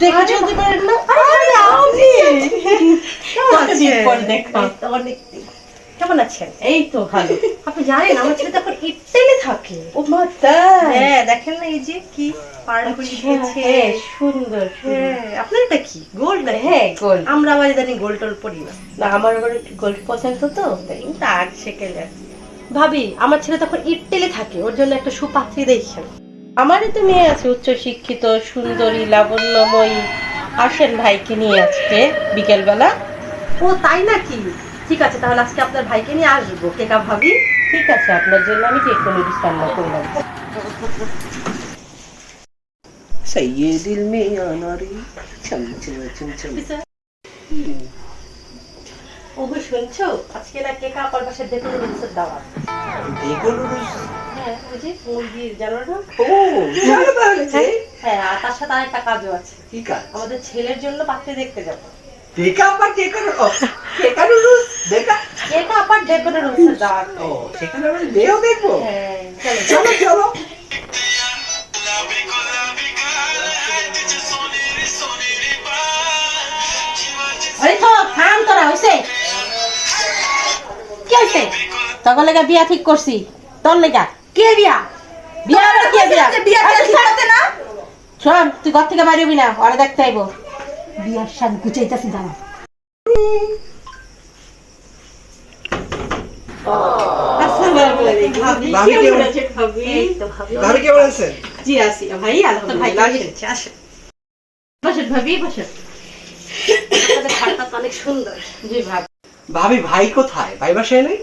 দেখে চলতে পারেন না? আরে আপনি কতদিন পর দেখা। অনেক কেমন আছেন? এই তো ভালো। আপনি জানেন আমার ছেলে তো এখন ইটালি থাকে। ও মা তাই? হ্যাঁ দেখেন না এই যে কি পার করে দিয়েছে। হ্যাঁ, সুন্দর। হ্যাঁ আপনার এটা কি গোল্ড না? হ্যাঁ, গোল্ড। আমরা আবার ইদানিং গোল্ড টোল পরি না। না, আমার আবার একটু গোল্ড পছন্দ তো তাই। তার সেকেন্ড ভাবি আমার ছেলে তখন ইটালি থাকে, ওর জন্য একটা সুপাত্রী দেখেন। আমারই তো মেয়ে আছে উচ্চ শিক্ষিত, সুন্দরী, লাবণ্যময়ী। আসেন ভাইকে নিয়ে আজকে বিকেলবেলা। ও তাই নাকি? ঠিক আছে তাহলে আজকে আপনার ভাইকে নিয়ে আসবো কেকা ভাবি। ঠিক আছে, আপনার জন্য আমি যে কোনো ডিশ রান্না করলাম। सैयदिल में अनारी चम चम चम चम। ও শুনছো আজকে না কেকা আপার পাশে দেখুন রুলসের দাওয়াত। देखो लुलुस। হ্যাঁ ওই যে মুরগির জানো না? ओ জানো তাহলে যে হ্যাঁ আর তার সাথে আরেকটা কাজও আছে। কি কাজ? আমাদের ছেলের জন্য পাত্রী দেখতে যাবো। দেখা আবার দেখা দেখা লুলুস দেখা। কেকা আপার দেখুন রুলসের দাওয়াত। ও সেখানে আমরা মেয়েও দেখবো। হ্যাঁ চলো চলো চলো। আরে তো থাম তোরা, হইছে? কি হইছে? তখন লেগা বিয়া ঠিক করছি। তোর লেগা কে বিয়া? বিয়া আবার কি বিয়া? বিয়া আরে ঠিক করতে না? শোন, তুই ঘর থেকে বাইরে হবি না, ওরা দেখতে আইবো। বিয়ার শাড়ি গুছাইতেছি দাঁড়া। ভাবি কেমন আছেন? ভাবি কেমন আছেন? জি আছি ভাই, আলহামদুলিল্লাহ। আসেন। বসেন ভাবি, বসেন। আপনাদের ঘরটা তো অনেক সুন্দর। জি ভাবি। ভাবি ভাই কোথায়? ভাই বাসায় নেই?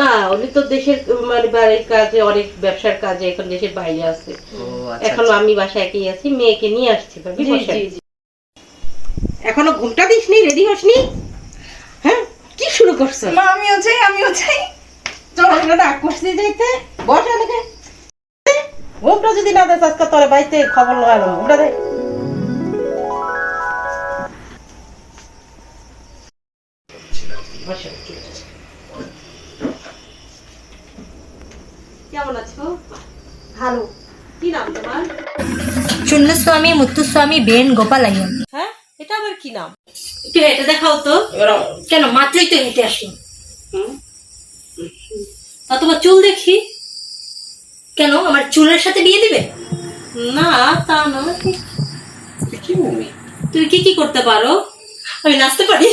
না, উনি তো দেশের মানে বাড়ির কাজে, অনেক ব্যবসার কাজে এখন দেশের বাইরে আছে। ও এখনো আমি বাসায় একাই আছি, মেয়েকে নিয়ে আসছি ভাবি। জি, বসেন। জি, জি। এখনো ঘুমটা দিসনি, রেডি হসনি? হ্যাঁ, কি শুরু করছো? মা আমিও চাই। চলো ডাক করছি যাইতে। বস এদিকে। ঘুমটা যদি না দেয় আজকে তোর বাড়িতে খবর লাগানো। ঘুমটা দে। বসো। কেমন আছো? ভালো। কি নাম তোমার? চুন্নস্বামী মুত্তুস্বামী বেন গোপাল আইয়ন। হ্যাঁ এটা আবার কি নাম? একটু হেঁটে দেখাও তো। কেন মাত্রই তো হেঁটে আসলাম। তা তোমার চুল দেখি। কেন আমার চুলের সাথে বিয়ে দিবে? না তা না। কি মমি? তুই কি কি করতে পারো? আমি নাচতে পারি।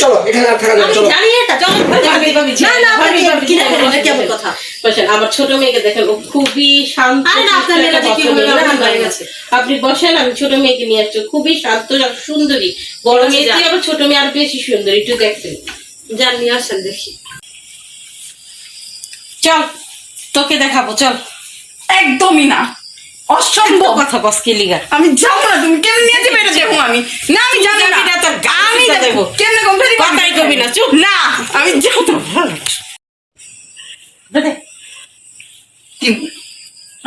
চলো এখানে আর থাকা যাবে আমি চলো। জানি এটা, চলো। ভাবি, ভাবি, না না ভাবি, ভাবি, কি দেখেন, বসেন, এটা কেমন বসেন। কথা? বসেন, আমার ছোট মেয়েকে দেখেন, ও খুবই শান্ত। আরে না, আপনার মেয়েটা দেখি একটা মনে হয় ভদ্র হয়ে মেয়ে। গেছে। আপনি বসেন, আমি ছোট মেয়েকে নিয়ে আসছি, খুবই শান্ত আর সুন্দরী। বড় মেয়ে যা। আবার ছোট মেয়ে আর বেশি সুন্দরী, একটু দেখছেন। যান নিয়ে আসেন দেখি। চল তোকে দেখাবো, চল। একদমই না, অসম্ভব। কথা বস কি লিগা? আমি যাবো না, তুমি কেন নিয়ে যাবে এটা যাবো আমি না, আমি যাবো না। যাবি না, তোর গায়ে আমি টিপা যাবো দেবো। কেন কমপ্লিট কথাই কবি না, চুপ। না, আমি যাবো দে।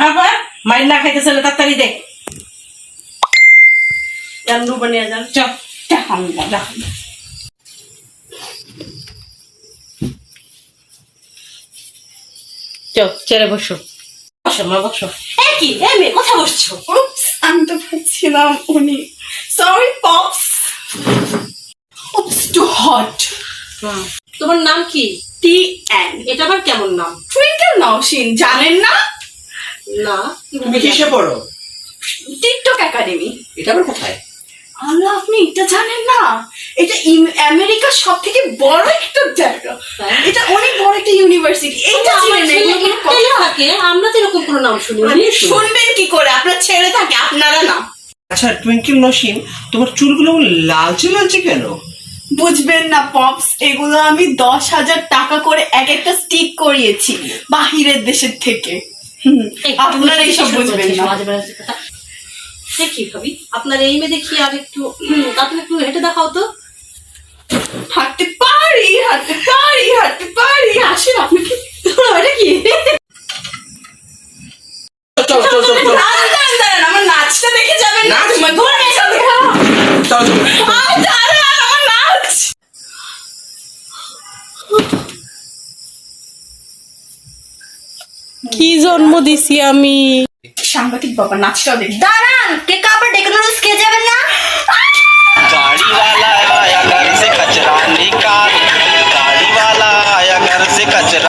আবার মাইর না খাইতেছে না, তাড়াতাড়ি দে। জানু বানিয়ে যান, চল। চল চেয়ারে বসো। বসো মা, বসো। কি মেয়ে কথা বসছো? Oops, আমি তো ভাবছিলাম উনি। Sorry pops, it's too hot. তোমার নাম কি? TN এটা আবার কেমন নাম? টুইঙ্কেল নওশিন, জানেন না? না। তুমি কিসে পড়ো? TikTok academy. এটা আবার কোথায়? আল্লাহ, আপনি এটা জানেন না? এটা আমেরিকার সব থেকে বড় একটা জায়গা। হ্যাঁ। এটা অনেক বড় একটা ইউনিভার্সিটি। এটা আমার চিনেন না, ছেলে এগুলো কোনো ইটালি কথা? থাকে, আমরা তো এরকম কোনো নাম শুনি আপনি শুনবেন কি করে? আপনার ছেলে থাকে, আপনারা না। আচ্ছা টুইঙ্কেল নসিন, তোমার চুলগুলো লালচে লালচে কেন? বুঝবেন না পপস, এগুলো আমি 10,000 টাকা করে এক একটা স্টিক করিয়েছি বাহিরের দেশের থেকে। আপনারা এইসব বুঝবেন না। দেখি ভাবি, আপনার এই মেয়ে দেখি আর একটু তাড়াতাড়ি একটু হেঁটে দেখাও তো। হাঁটতে পারি, হাঁটতে পারি, হাঁটতে পারি। আসেন আপনাকে। ওটা কি? চলো চলো চলো চলো দাঁড়ান, দাঁড়ান, দাঁড়ান, আমার নাচটা দেখে যাবেন না। নাচ? তোমার ঘোরা এসে দেখা। চলো চলো। দাঁড়ান, আমার নাচ। কি জন্ম দিছি আমি। সাংঘাতিক বাবা, নাচটাও দেখ। দাঁড়ান, কে কাপড় ডেকে নুডলস খেয়ে যাবেন না? गाड़ी वाला आया घर से कचरा निकाल, गाड़ी वाला आया घर से कचरा